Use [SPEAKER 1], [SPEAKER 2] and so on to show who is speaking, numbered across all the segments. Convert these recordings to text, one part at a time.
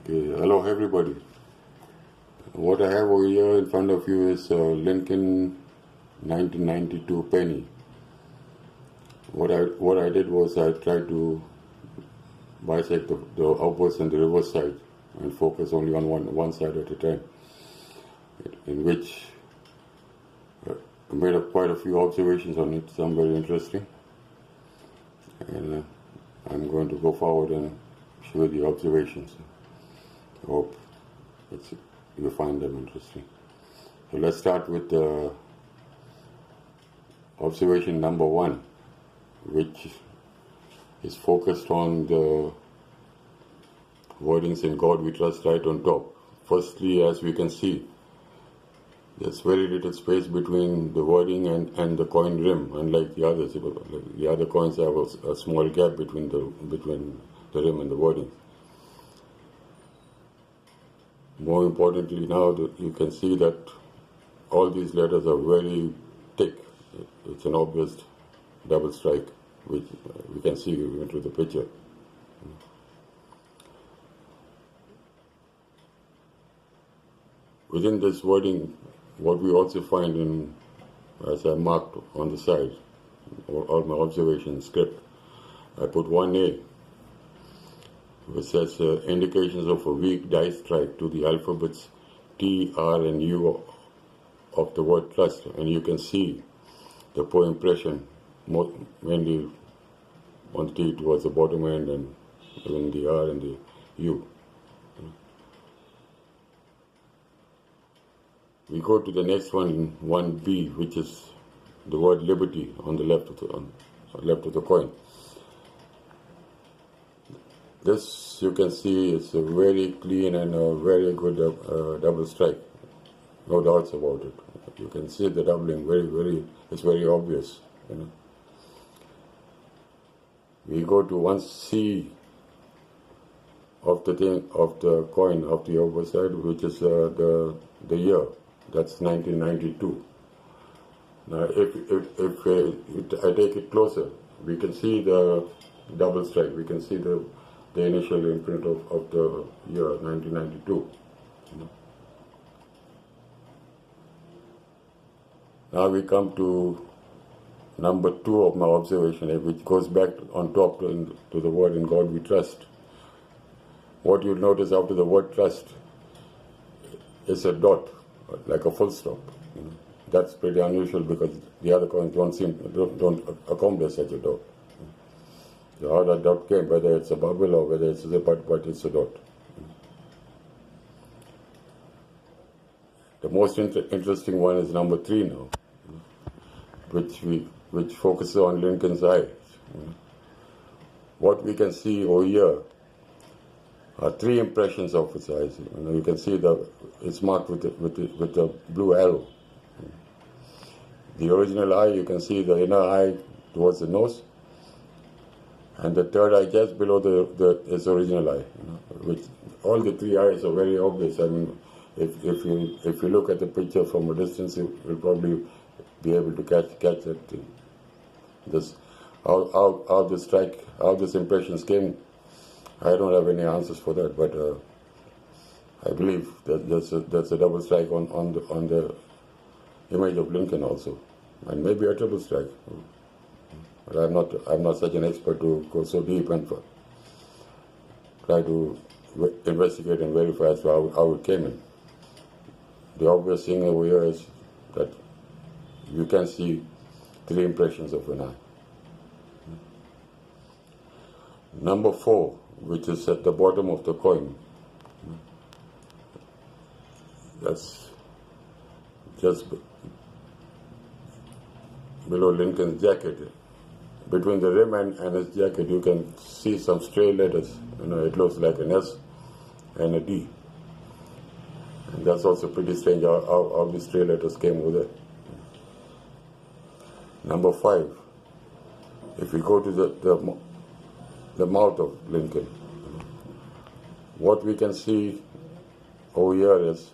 [SPEAKER 1] Okay, hello everybody. What I have over here in front of you is Lincoln 1992 penny. What I did was I tried to bisect the obverse and the reverse side and focus only on one side at a time, in which I made quite a few observations on it, some very interesting, and I'm going to go forward and show the observations. I hope you find them interesting. So let's start with observation number 1, which is focused on the wordings "In God We Trust" right on top. Firstly, as we can see, there's very little space between the wording and the coin rim, unlike the others. The other coins have a small gap between the rim and the wording. More importantly, now you can see that all these letters are very thick. It's an obvious double strike, which we can see into the picture. Within this wording, what we also find in, as I marked on the side, all my observation script, I put 1A, which says indications of a weak die strike to the alphabets T, R, and U of the word trust. And you can see the poor impression, mainly on the T towards the bottom end, and even the R and the U. We go to the next one, 1B, which is the word liberty on the left of the coin. This, you can see, is a very clean and a very good double strike. No doubts about it. You can see the doubling it's very obvious. We go to 1C of the coin of the obverse side, which is the year. That's 1992. Now, if I take it closer, we can see the double strike. We can see the initial imprint of the year 1992. Now we come to number 2 of my observation, which goes back on top to the word "In God We Trust." What you'll notice after the word "trust" is a dot, like a full stop. That's pretty unusual because the other coins don't accomplish such a dot. So how that dot came, whether it's a bubble or whether it's a zip, but it's a dot. The most interesting one is number 3 now, which focuses on Lincoln's eye. What we can see over here are 3 impressions of its eyes. You can see it's marked with the blue arrow. The original eye, you can see the inner eye towards the nose, and the third eye just below its original eye. Which all the 3 eyes are very obvious. I mean, if you look at the picture from a distance, you will probably be able to catch that thing. How this impressions came, I don't have any answers for that, but I believe that that's a double strike on the image of Lincoln also, and maybe a triple strike. But I'm not such an expert to go so deep and try to investigate and verify as to how it came in. The obvious thing over here is that you can see 3 impressions of an eye. Number 4, which is at the bottom of the coin, that's just below Lincoln's jacket. Between the rim and his jacket, you can see some stray letters. It looks like an S and a D. And that's also pretty strange how these stray letters came over there. Number 5, if we go to the mouth of Lincoln, what we can see over here is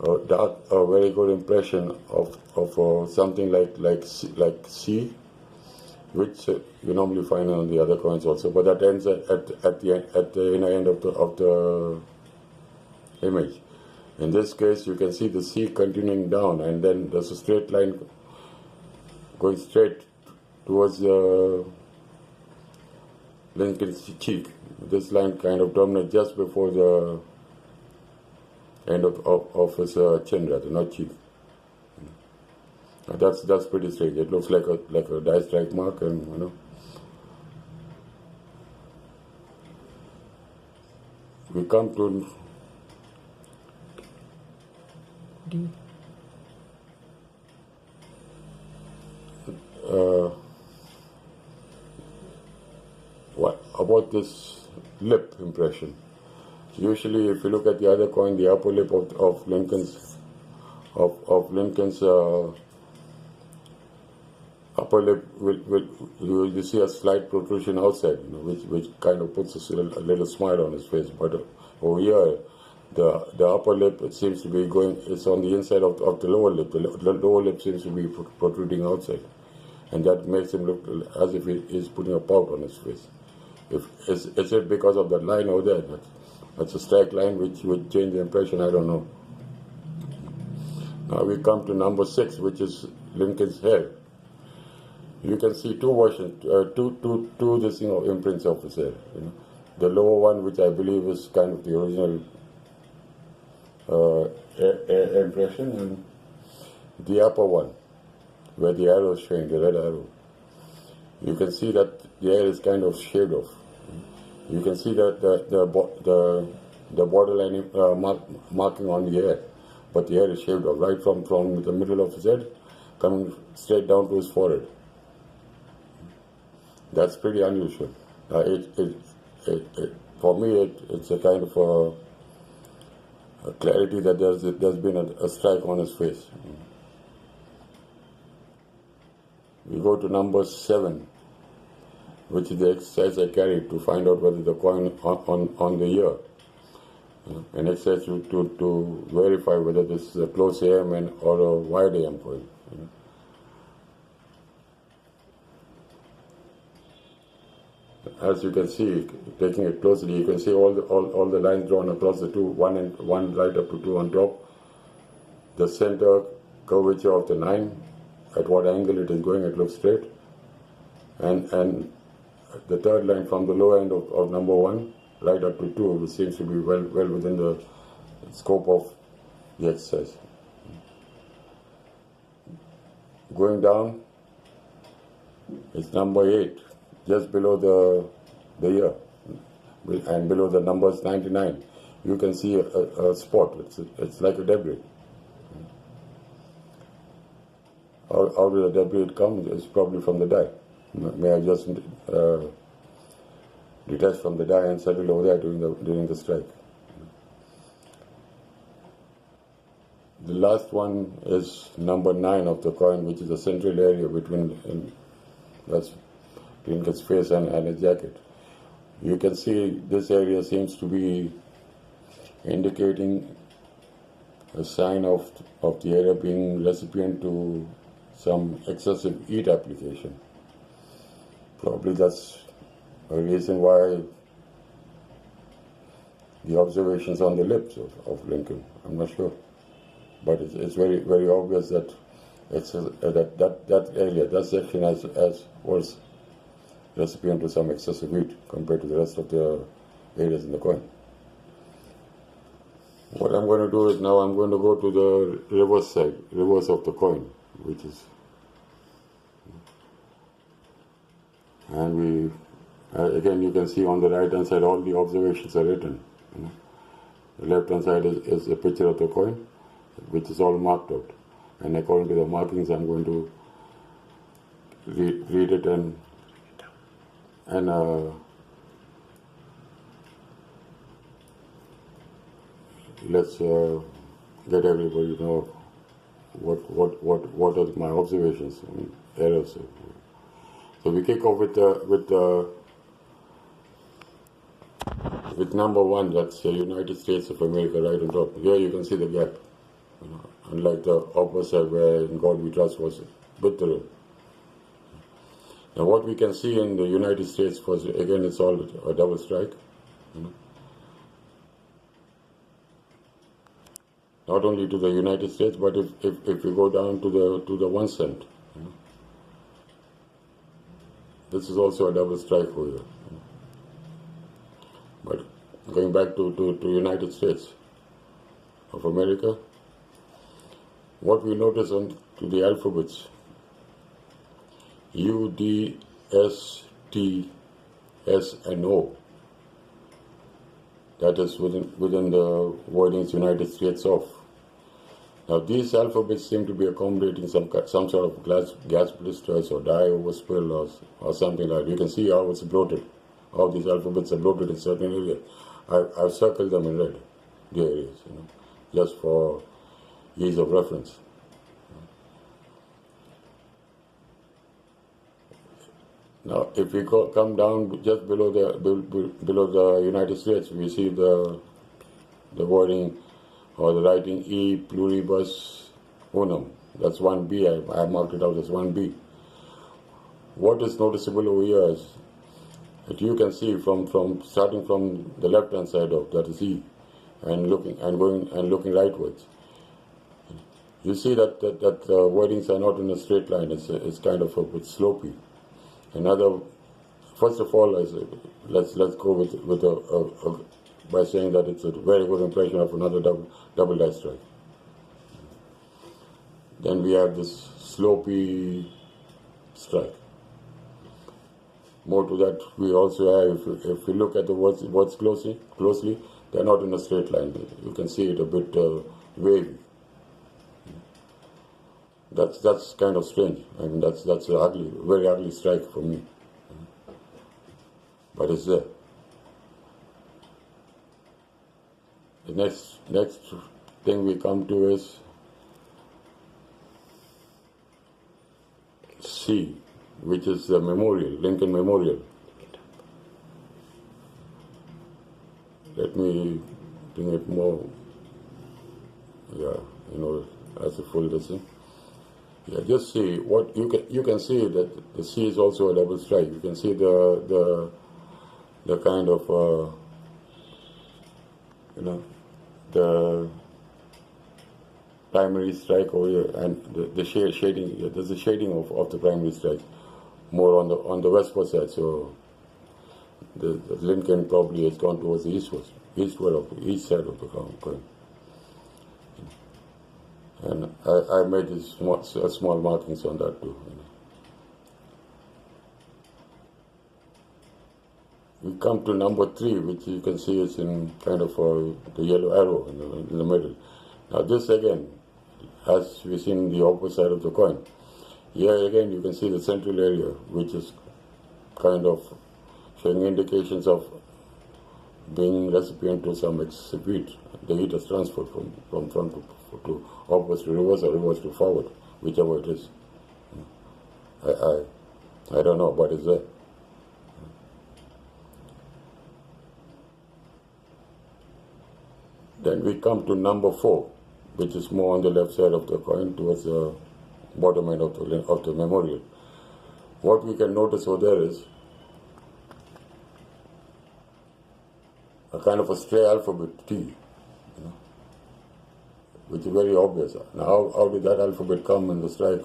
[SPEAKER 1] a very good impression of something like C, which you normally find on the other coins also, but that ends at the inner end of the image. In this case, you can see the C continuing down, and then there's a straight line going straight towards the Lincoln's cheek. This line kind of terminates just before the end of his chin, rather, not cheek. That's pretty strange. It looks like a die strike mark, and we come to
[SPEAKER 2] D.
[SPEAKER 1] What about this lip impression? Usually, if you look at the other coin, the upper lip of Lincoln's upper lip you see a slight protrusion outside, which kind of puts a little smile on his face. But over here, the upper lip, it seems to be going. It's on the inside of the lower lip. The lower lip seems to be protruding outside, and that makes him look as if he is putting a pout on his face. Is it because of that line over there? That's a strike line which would change the impression. I don't know. Now we come to number 6, which is Lincoln's hair. You can see two versions, two this imprints of his hair. The lower one, which I believe is kind of the original impression, and the upper one, where the arrow is showing, the red arrow. You can see that the hair is kind of shaved off. You can see that the borderline marking on the hair, but the hair is shaved off right from the middle of his head, coming straight down to his forehead. That's pretty unusual. For me, it's a kind of a clarity that there's been a strike on his face. We go to number 7, which is the exercise I carried to find out whether the coin on the ear. An exercise to verify whether this is a close AM or a wide AM coin. As you can see, taking it closely, you can see all the lines drawn across the two, one right up to 2 on top. The center curvature of the 9, at what angle it is going, it looks straight. And the third line from the low end of number 1, right up to 2, which seems to be well within the scope of the exercise. Going down, it's number 8. Just below the ear, and below the numbers 99, you can see a spot. It's like a debris. How did the debris come? It's probably from the die. May I just detach from the die and settle over there during the strike. The last one is number 9 of the coin, which is the central area between Lincoln's face and his jacket. You can see this area seems to be indicating a sign of the area being recipient to some excessive heat application. Probably that's a reason why the observations on the lips of Lincoln. I'm not sure, but it's very, very obvious that that area, that section was recipient to some excessive heat compared to the rest of the areas in the coin. What I'm going to do is now I'm going to go to the reverse side, reverse of the coin, which is, and again you can see on the right hand side all the observations are written. The left hand side is a picture of the coin, which is all marked out, and according to the markings I'm going to read it and let's get everybody to know what are my observations and errors. So we kick off with number 1. That's the United States of America, right on top. Here you can see the gap, unlike the obverse where in God we trust was with the rim. Now what we can see in the United States, was again it's all a double strike. Not only to the United States, but if we go down to the 1 cent, this is also a double strike over here. But going back to United States of America, what we notice on to the alphabets, U, D, S, T, S, and O. That is within the wordings United States of. Now these alphabets seem to be accommodating some sort of gas blisters or dye overspill or something like that. You can see how it's bloated. All these alphabets are bloated in certain areas. I've circled them in red, the areas, just for ease of reference. Now, if we come down just below the United States, we see the wording or the writing E pluribus unum. That's 1B. I marked it out as 1B. What is noticeable over here is that you can see from starting from the left-hand side of that is E, and looking rightwards. You see that wordings are not in a straight line. It's kind of a bit slopey. First of all, let's go with by saying that it's a very good impression of another double die strike. Then we have this slopey strike. More to that, we also have, if we look at the words closely, they're not in a straight line. You can see it a bit wavy. That's kind of strange. I mean, that's a very ugly strike for me. But it's there. The next thing we come to is C, which is the memorial, Lincoln Memorial. Let me bring it more, as a full listen. Yeah, just see what you can see that the C is also a double strike. You can see the kind of the primary strike over here, and the shading. There's a shading of the primary strike more on the westward side. So the Lincoln probably has gone towards the east side of the coin. And I made these small markings on that too. We come to number 3, which you can see is in kind of the yellow arrow in the middle. Now this again, as we see in the opposite side of the coin, here again you can see the central area, which is kind of showing indications of being recipient to some heat. The heat is transferred from front to opposite to reverse or reverse to forward, whichever it is. I don't know, but it's there. Then we come to number 4, which is more on the left side of the coin towards the bottom end of the memorial. What we can notice over there is a kind of a stray alphabet T, which is very obvious. Now, how did that alphabet come in the strike?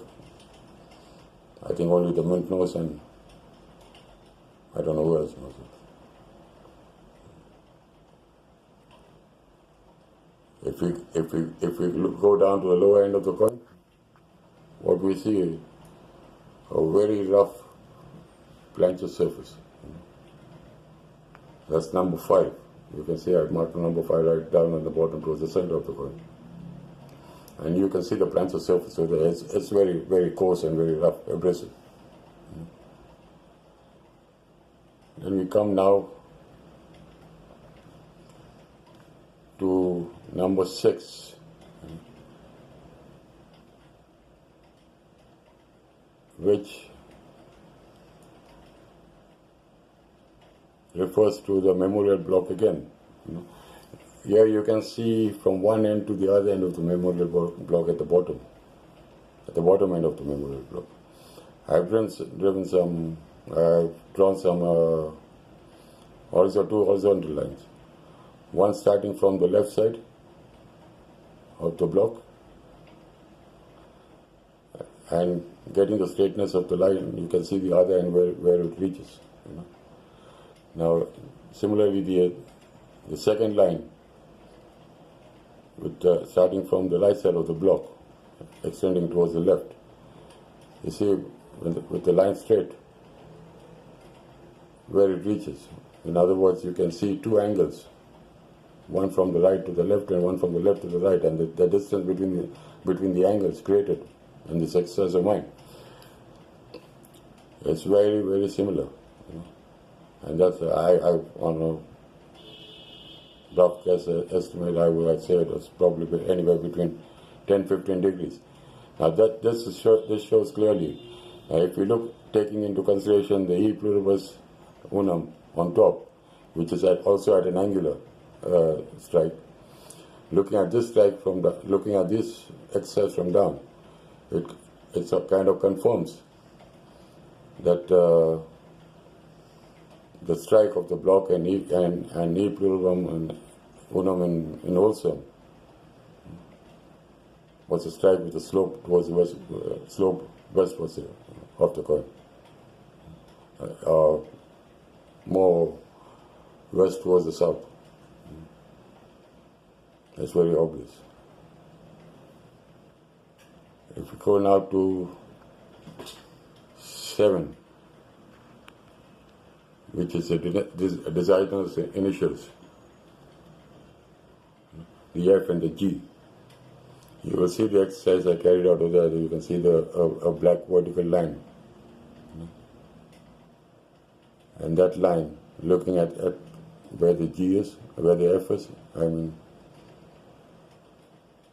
[SPEAKER 1] I think only the Mint knows, and I don't know who else knows it. If we go down to the lower end of the coin, what we see is a very rough plancher surface. That's number 5. You can see I've marked number 5 right down on the bottom towards the center of the coin. And you can see the plancher surface over there. It's very, very coarse and very rough, abrasive. Then we come now to number 6. Which refers to the memorial block again. Here you can see from one end to the other end of the memorial block at the bottom end of the memorial block. I've drawn some two horizontal lines. One starting from the left side of the block and getting the straightness of the line. You can see the other end where it reaches. Now, similarly, the second line, with starting from the right side of the block, extending towards the left. You see, with the line straight, where it reaches. In other words, you can see two angles, one from the right to the left and one from the left to the right, and the distance between the angles created in this exercise of mine. It's very, very similar. And that's, on a rough guess estimate, I'd say it was probably anywhere between 10-15 degrees. Now this shows clearly, if we look, taking into consideration the E pluribus unum on top, which is also at an angular strike, looking at this strike looking at this exercise from down, it kind of confirms that the strike of the block and E pluribus and unum in Olsum was a strike with a slope towards the westwards of the coin, more west towards the south. That's very obvious. If we go now to 7, which is a designer's initials, the F and the G. You will see the exercise I carried out over there. You can see a black vertical line. And that line, looking at where the G is, where the F is,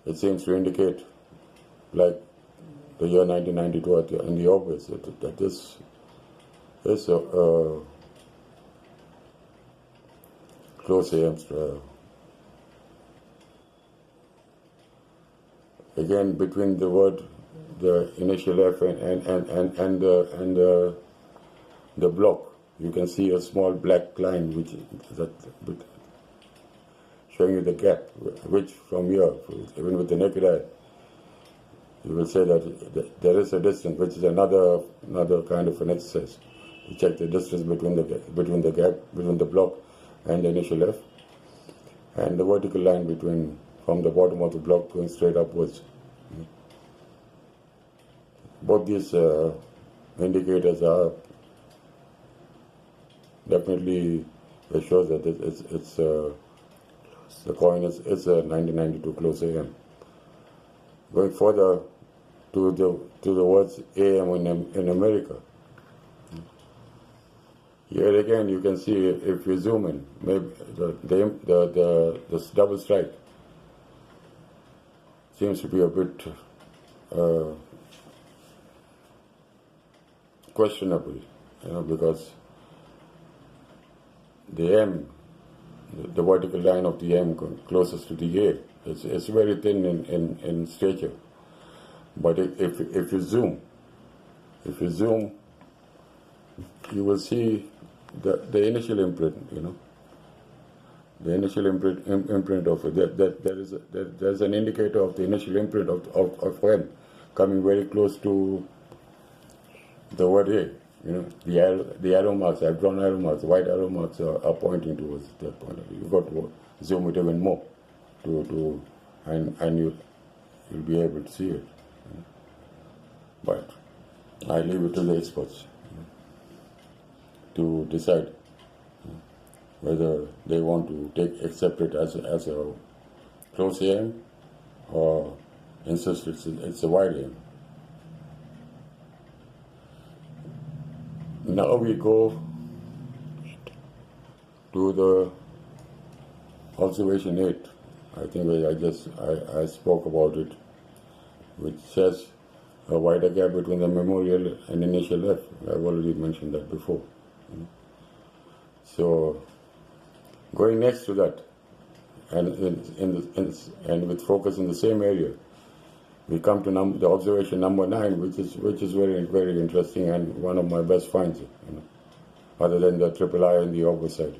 [SPEAKER 1] it seems to indicate, like the year 1992 in the obverse, that this is a close AM. Again, between the initial F and the block, you can see a small black line, showing you the gap, which from here, even with the naked eye, you will say that there is a distance, which is another kind of an exercise to check the distance between the block and the initial F, and the vertical line from the bottom of the block going straight upwards. Both these indicators are definitely, it shows that it's the coin is a 1992 close AM. Going further to the words AM in America. Here again, you can see, if you zoom in, maybe the double strike seems to be a bit questionable, because the M, the vertical line of the M closest to the A, it's very thin in stature. But if you zoom, you will see the initial imprint, the initial imprint of it. There's an indicator of the initial imprint of M coming very close to the word A. The arrow marks, I've drawn arrow marks, the white arrow marks are pointing towards that point. You've got to zoom it even more and you'll be able to see it. But I leave it to the experts to decide whether they want to accept it as a close AM or insist it's a wide AM. Now we go to the observation 8. I think I spoke about it, which says a wider gap between the memorial and initial F. I've already mentioned that before. So, going next to that, and with focus in the same area, we come to the observation number 9, which is very, very interesting and one of my best finds, other than the triple I and the obverse side.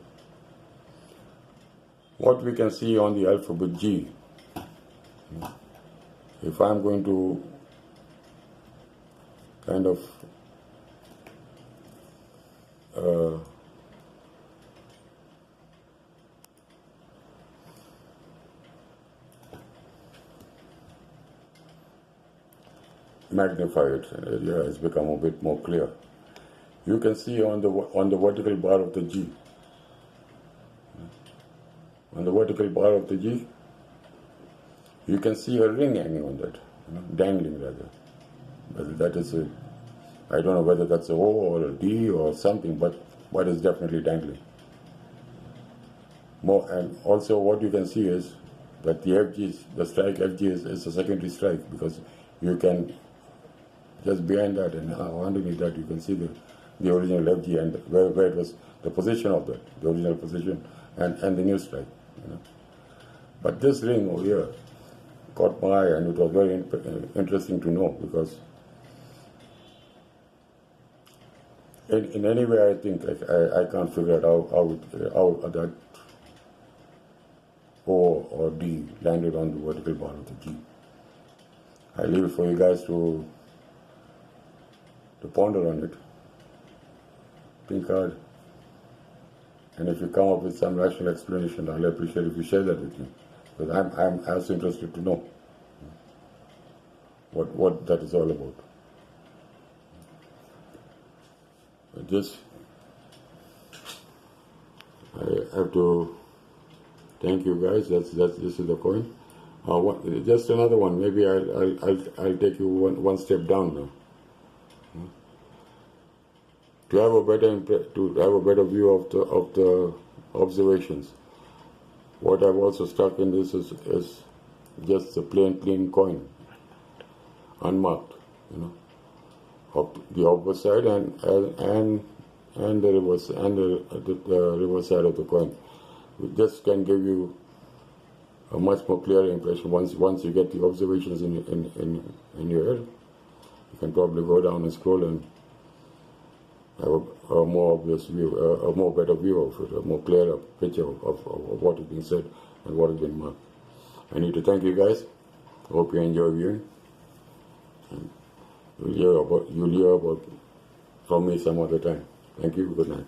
[SPEAKER 1] What we can see on the alphabet G, if I'm going to kind of magnify it, it's become a bit more clear. You can see on the vertical bar of the G, on the vertical bar of the G, you can see a ring hanging on that, dangling rather. Whether that is I don't know whether that's a O or a D or something, but it's definitely dangling. And also what you can see is that the strike FG is a secondary strike, because you can just behind that and underneath that you can see the original FG and where it was, the position of the original position and the new strike. But this ring over here caught my eye, and it was very interesting to know, because in any way I think I can't figure out how that O or D landed on the vertical bar of the G. I leave it for you guys to ponder on it, think hard, and if you come up with some rational explanation, I'll appreciate if you share that with me, because I'm as interested to know what that is all about. This, I have to thank you guys. This is the coin. Just another one. Maybe I'll take you one step down now. To have a better view of the observations. What I've also stuck in this is just a plain clean coin, unmarked, of the obverse side and the reverse the reverse side of the coin. This can give you a much more clear impression once you get the observations in your head. You can probably go down and scroll and have a more obvious view, a more better view of it, a more clearer picture of what has been said and what has been marked. I need to thank you guys. Hope you enjoy viewing. And you'll hear about from me some other time. Thank you. Good night.